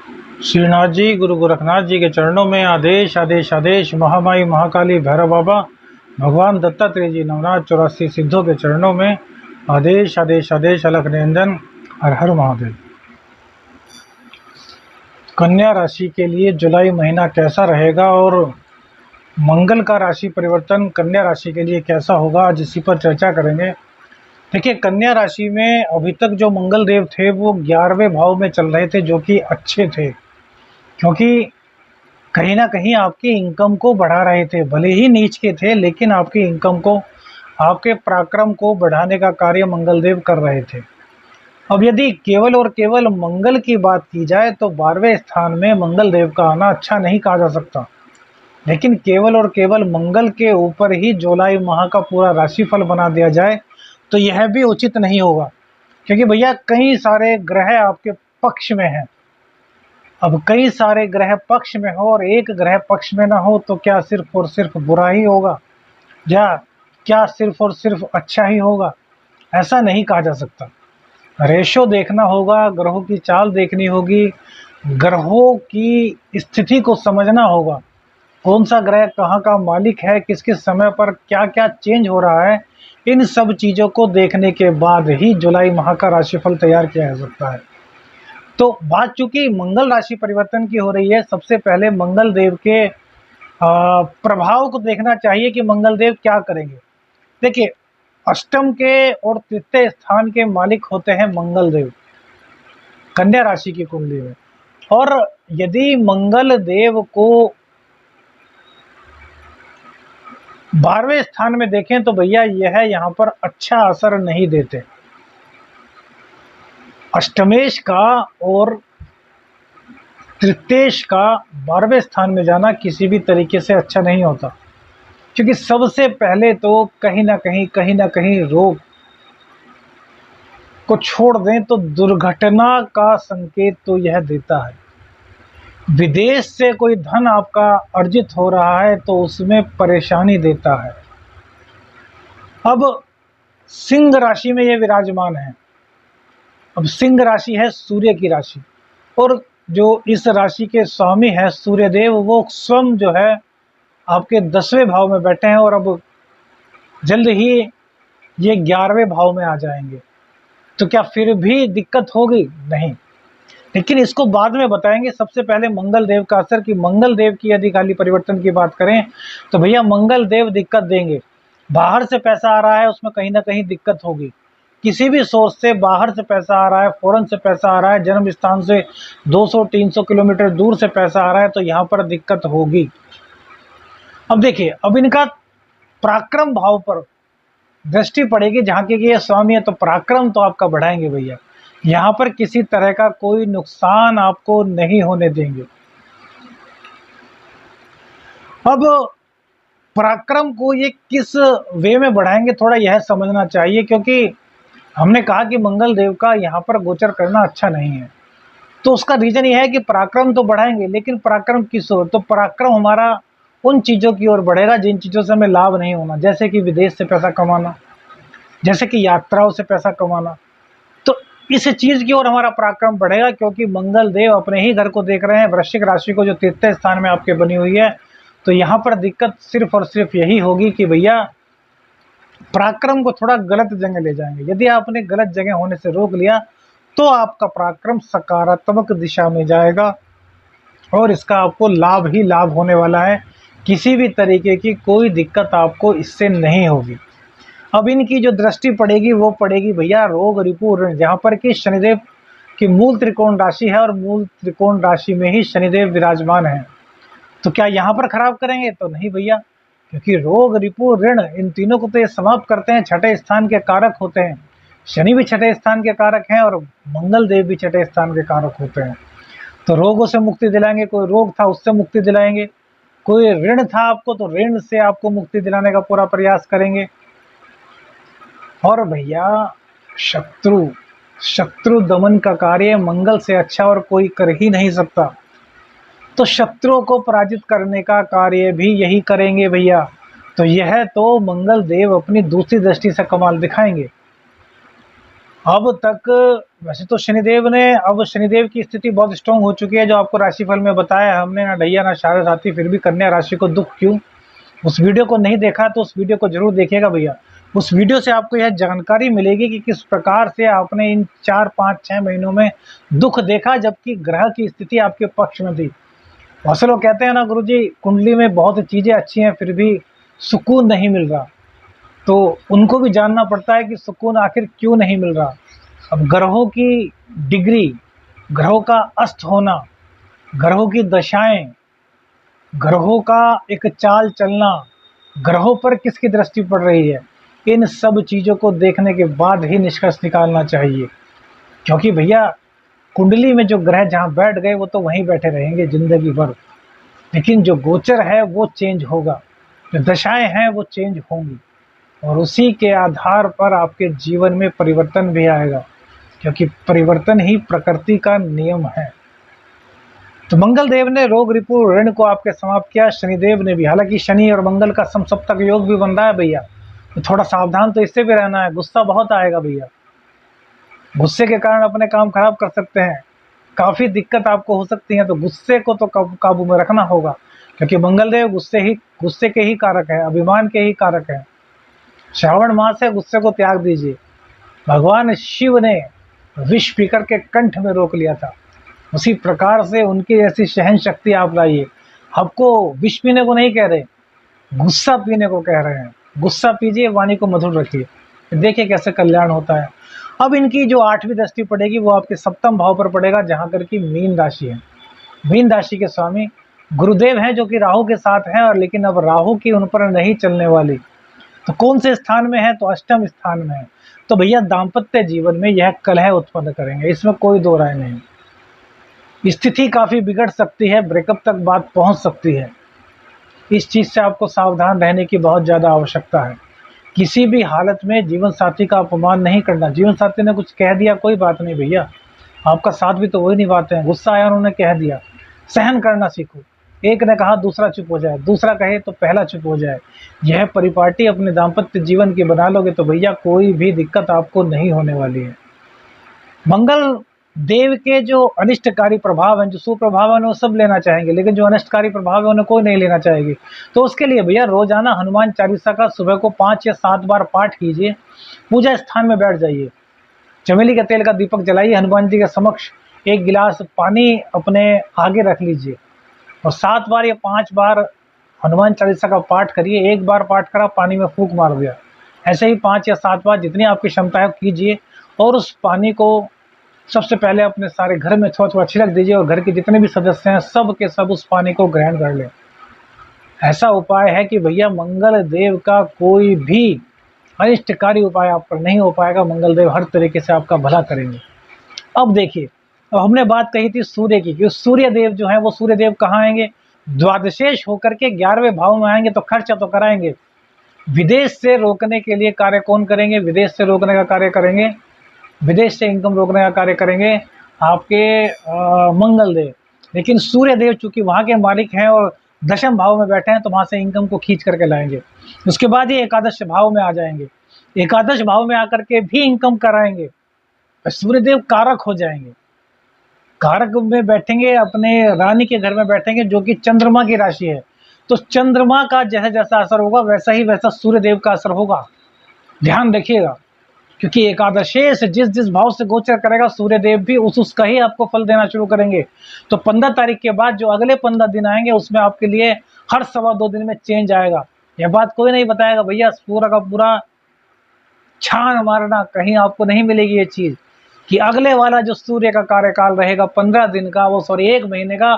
श्रीनाथ जी, गुरु गोरखनाथ जी के चरणों में आदेश आदेश आदेश। महामाई महाकाली भैरव बाबा, भगवान दत्तात्रेय जी, नवनाथ 84 सिद्धों के चरणों में आदेश आदेश आदेश। अलख निरंजन, हर हर महादेव। कन्या राशि के लिए जुलाई महीना कैसा रहेगा और मंगल का राशि परिवर्तन कन्या राशि के लिए कैसा होगा, आज इसी पर चर्चा करेंगे। देखिए, कन्या राशि में अभी तक जो मंगल देव थे वो 11वें भाव में चल रहे थे, जो कि अच्छे थे, क्योंकि कहीं ना कहीं आपकी इनकम को बढ़ा रहे थे। भले ही नीच के थे, लेकिन आपकी इनकम को, आपके पराक्रम को बढ़ाने का कार्य मंगल देव कर रहे थे। अब यदि केवल और केवल मंगल की बात की जाए तो 12वें स्थान में मंगल देव का आना अच्छा नहीं कहा जा सकता, लेकिन केवल और केवल मंगल के ऊपर ही जुलाई माह का पूरा राशिफल बना दिया जाए तो यह भी उचित नहीं होगा, क्योंकि भैया कई सारे ग्रह आपके पक्ष में हैं। अब कई सारे ग्रह पक्ष में हो और एक ग्रह पक्ष में ना हो तो क्या सिर्फ और सिर्फ बुरा ही होगा, या क्या सिर्फ और सिर्फ अच्छा ही होगा? ऐसा नहीं कहा जा सकता। रेशो देखना होगा, ग्रहों की चाल देखनी होगी, ग्रहों की स्थिति को समझना होगा, कौन सा ग्रह कहाँ का मालिक है, किस किस समय पर क्या क्या चेंज हो रहा है। इन सब चीज़ों को देखने के बाद ही जुलाई माह का राशिफल तैयार किया जा सकता है। तो बात चूंकि मंगल राशि परिवर्तन की हो रही है, सबसे पहले मंगल देव के प्रभाव को देखना चाहिए कि मंगल देव क्या करेंगे। देखिए, अष्टम के और तृतीय स्थान के मालिक होते हैं मंगल देव कन्या राशि की कुंडली में, और यदि मंगल देव को 12वें स्थान में देखें तो भैया यह यहाँ पर अच्छा असर नहीं देते। अष्टमेश का और तृतीयेश का 12वें स्थान में जाना किसी भी तरीके से अच्छा नहीं होता, क्योंकि सबसे पहले तो कहीं ना कहीं रोग को छोड़ दें तो दुर्घटना का संकेत तो यह देता है। विदेश से कोई धन आपका अर्जित हो रहा है तो उसमें परेशानी देता है। अब सिंह राशि में ये विराजमान है। अब सिंह राशि है सूर्य की राशि, और जो इस राशि के स्वामी है सूर्य देव, वो स्वयं जो है आपके 10वें भाव में बैठे हैं, और अब जल्द ही ये 11वें भाव में आ जाएंगे। तो क्या फिर भी दिक्कत होगी? नहीं, लेकिन इसको बाद में बताएंगे। सबसे पहले मंगल देव का असर, कि मंगल देव की यदि खाली परिवर्तन की बात करें तो भैया मंगल देव दिक्कत देंगे। बाहर से पैसा आ रहा है, उसमें कहीं ना कहीं दिक्कत होगी। किसी भी सोर्स से बाहर से पैसा आ रहा है, फॉरेन से पैसा आ रहा है, जन्म स्थान से 200-300 किलोमीटर दूर से पैसा आ रहा है, तो यहाँ पर दिक्कत होगी। अब देखिए, अब इनका पराक्रम भाव पर दृष्टि पड़ेगी, जहाँ की ये स्वामी है, तो पराक्रम तो आपका बढ़ाएंगे भैया। यहाँ पर किसी तरह का कोई नुकसान आपको नहीं होने देंगे। अब पराक्रम को ये किस वे में बढ़ाएंगे, थोड़ा यह समझना चाहिए, क्योंकि हमने कहा कि मंगल देव का यहाँ पर गोचर करना अच्छा नहीं है। तो उसका रीजन ये है कि पराक्रम तो बढ़ाएंगे, लेकिन पराक्रम किस ओर? तो पराक्रम हमारा उन चीज़ों की ओर बढ़ेगा जिन चीज़ों से हमें लाभ नहीं होना, जैसे कि विदेश से पैसा कमाना, जैसे कि यात्राओं से पैसा कमाना। तो इस चीज़ की ओर हमारा पराक्रम बढ़ेगा, क्योंकि मंगल देव अपने ही घर को देख रहे हैं, वृश्चिक राशि को, जो तृतीय स्थान में आपके बनी हुई है। तो यहाँ पर दिक्कत सिर्फ और सिर्फ यही होगी कि भैया पराक्रम को थोड़ा गलत जगह ले जाएंगे। यदि आपने गलत जगह होने से रोक लिया तो आपका पराक्रम सकारात्मक दिशा में जाएगा, और इसका आपको लाभ ही लाभ होने वाला है। किसी भी तरीके की कोई दिक्कत आपको इससे नहीं होगी। अब इनकी जो दृष्टि पड़ेगी वो पड़ेगी भैया रोग रिपु ऋण, जहाँ पर कि शनिदेव की मूल त्रिकोण राशि है, और मूल त्रिकोण राशि में ही शनिदेव विराजमान है। तो क्या यहाँ पर खराब करेंगे? तो नहीं भैया, क्योंकि रोग रिपु ऋण इन तीनों को तो ये समाप्त करते हैं, छठे स्थान के कारक होते हैं। शनि भी छठे स्थान के कारक हैं, और मंगल देव भी छठे स्थान के कारक होते हैं। तो रोगों से मुक्ति दिलाएंगे, कोई रोग था उससे मुक्ति दिलाएंगे, कोई ऋण था आपको तो ऋण से आपको मुक्ति दिलाने का पूरा प्रयास करेंगे। और भैया शत्रु दमन का कार्य मंगल से अच्छा और कोई कर ही नहीं सकता। तो शत्रुओं को पराजित करने का कार्य भी यही करेंगे भैया। तो यह तो मंगल देव अपनी दूसरी दृष्टि से कमाल दिखाएंगे। अब तक वैसे तो शनिदेव ने, अब शनिदेव की स्थिति बहुत स्ट्रांग हो चुकी है, जो आपको राशिफल में बताया हमने, ना ढैया ना शारद साथी, फिर भी कन्या राशि को दुख क्यों? उस वीडियो को नहीं देखा तो उस वीडियो को जरूर देखिएगा भैया। उस वीडियो से आपको यह जानकारी मिलेगी कि किस प्रकार से आपने इन 4, 5, 6 महीनों में दुख देखा, जबकि ग्रह की स्थिति आपके पक्ष में थी। असल वो कहते हैं ना गुरुजी, कुंडली में बहुत चीज़ें अच्छी हैं फिर भी सुकून नहीं मिल रहा, तो उनको भी जानना पड़ता है कि सुकून आखिर क्यों नहीं मिल रहा। अब ग्रहों की डिग्री, ग्रहों का अस्त होना, ग्रहों की दशाएं, ग्रहों का एक चाल चलना, ग्रहों पर किसकी दृष्टि पड़ रही है, इन सब चीज़ों को देखने के बाद ही निष्कर्ष निकालना चाहिए। क्योंकि भैया कुंडली में जो ग्रह जहाँ बैठ गए वो तो वहीं बैठे रहेंगे जिंदगी भर, लेकिन जो गोचर है वो चेंज होगा, जो दशाएं हैं वो चेंज होंगी, और उसी के आधार पर आपके जीवन में परिवर्तन भी आएगा, क्योंकि परिवर्तन ही प्रकृति का नियम है। तो मंगल देव ने रोग रिपु ऋण को आपके समाप्त किया, शनिदेव ने भी। हालांकि शनि और मंगल का समसप्तक योग भी बन रहा है भैया, तो थोड़ा सावधान तो इससे भी रहना है। गुस्सा बहुत आएगा भैया, गुस्से के कारण अपने काम खराब कर सकते हैं, काफ़ी दिक्कत आपको हो सकती है, तो गुस्से को तो काबू में रखना होगा, क्योंकि मंगल देव गुस्से के ही कारक है, अभिमान के ही कारक है। श्रावण मास है, गुस्से को त्याग दीजिए। भगवान शिव ने विष पीकर के कंठ में रोक लिया था, उसी प्रकार से उनकी ऐसी सहन शक्ति आप लाइए। आपको विष पीने को नहीं कह रहे, गुस्सा पीने को कह रहे हैं। गुस्सा पीजिए, वाणी को मधुर रखिए, देखिए कैसे कल्याण होता है। अब इनकी जो 8वीं दृष्टि पड़ेगी वो आपके सप्तम भाव पर पड़ेगा, जहाँ कर की मीन राशि है। मीन राशि के स्वामी गुरुदेव हैं, जो कि राहु के साथ हैं, और लेकिन अब राहु की उन पर नहीं चलने वाली। तो कौन से स्थान में है? तो अष्टम स्थान में है। तो भैया दाम्पत्य जीवन में यह कलह उत्पन्न करेंगे, इसमें कोई दो राय नहीं। स्थिति काफ़ी बिगड़ सकती है, ब्रेकअप तक बात पहुंच सकती है। इस चीज़ से आपको सावधान रहने की बहुत ज़्यादा आवश्यकता है। किसी भी हालत में जीवन साथी का अपमान नहीं करना। जीवन साथी ने कुछ कह दिया, कोई बात नहीं भैया, आपका साथ भी तो वही निभाते हैं। गुस्सा आया, उन्होंने कह दिया, सहन करना सीखो। एक ने कहा दूसरा चुप हो जाए, दूसरा कहे तो पहला चुप हो जाए। यह परिपाटी अपने दाम्पत्य जीवन की बना लोगे तो भैया कोई भी दिक्कत आपको नहीं होने वाली है। मंगल देव के जो अनिष्टकारी प्रभाव हैं, जो सुप्रभाव है, वो सब लेना चाहेंगे, लेकिन जो अनिष्टकारी प्रभाव है उन्हें कोई नहीं लेना चाहेगी। तो उसके लिए भैया रोजाना हनुमान चालीसा का सुबह को 5 या 7 बार पाठ कीजिए, पूजा स्थान में बैठ जाइए, चमेली के तेल का दीपक जलाइए, हनुमान जी के समक्ष एक गिलास पानी अपने आगे रख लीजिए, और 7 बार या 5 बार हनुमान चालीसा का पाठ करिए। एक बार पाठ करा, पानी में फूंक मार दिया, ऐसे ही 5 या 7 बार जितनी आपकी क्षमता है कीजिए। और उस पानी को सबसे पहले अपने सारे घर में थोड़ा थोड़ा छिड़क दीजिए, और घर के जितने भी सदस्य हैं सब के सब उस पानी को ग्रहण कर लें। ऐसा उपाय है कि भैया मंगल देव का कोई भी अनिष्टकारी उपाय आप पर नहीं हो पाएगा। मंगल देव हर तरीके से आपका भला करेंगे। अब देखिए, अब हमने बात कही थी सूर्य की, कि सूर्य देव जो है वो सूर्य देव कहाँ आएंगे? द्वादशेश होकर के 11वें भाव में आएंगे, तो खर्चा तो कराएंगे। विदेश से रोकने के लिए कार्य कौन करेंगे? विदेश से रोकने का कार्य करेंगे, विदेश से इनकम रोकने का कार्य करेंगे आपके मंगल देव। लेकिन सूर्य देव चूंकि वहाँ के मालिक हैं और दशम भाव में बैठे हैं, तो वहाँ से इनकम को खींच करके लाएंगे। उसके बाद ये एकादश भाव में आ जाएंगे, एकादश भाव में आकर के भी इनकम कराएंगे। सूर्यदेव कारक हो जाएंगे, कारक में बैठेंगे, अपने रानी के घर में बैठेंगे, जो कि चंद्रमा की राशि है। तो चंद्रमा का जैसा जैसा असर होगा वैसा ही वैसा सूर्यदेव का असर होगा, ध्यान रखिएगा। क्योंकि एकादशेश जिस जिस भाव से गोचर करेगा, सूर्यदेव भी उसका ही आपको फल देना शुरू करेंगे। तो 15 तारीख के बाद जो अगले 15 दिन आएंगे, उसमें आपके लिए हर 2.25 दिन में चेंज आएगा। यह बात कोई नहीं बताएगा भैया, पूरा का पूरा छान मारना, कहीं आपको नहीं मिलेगी ये चीज़ कि अगले वाला जो सूर्य का कार्यकाल रहेगा 15 दिन का, वो 1 महीने का,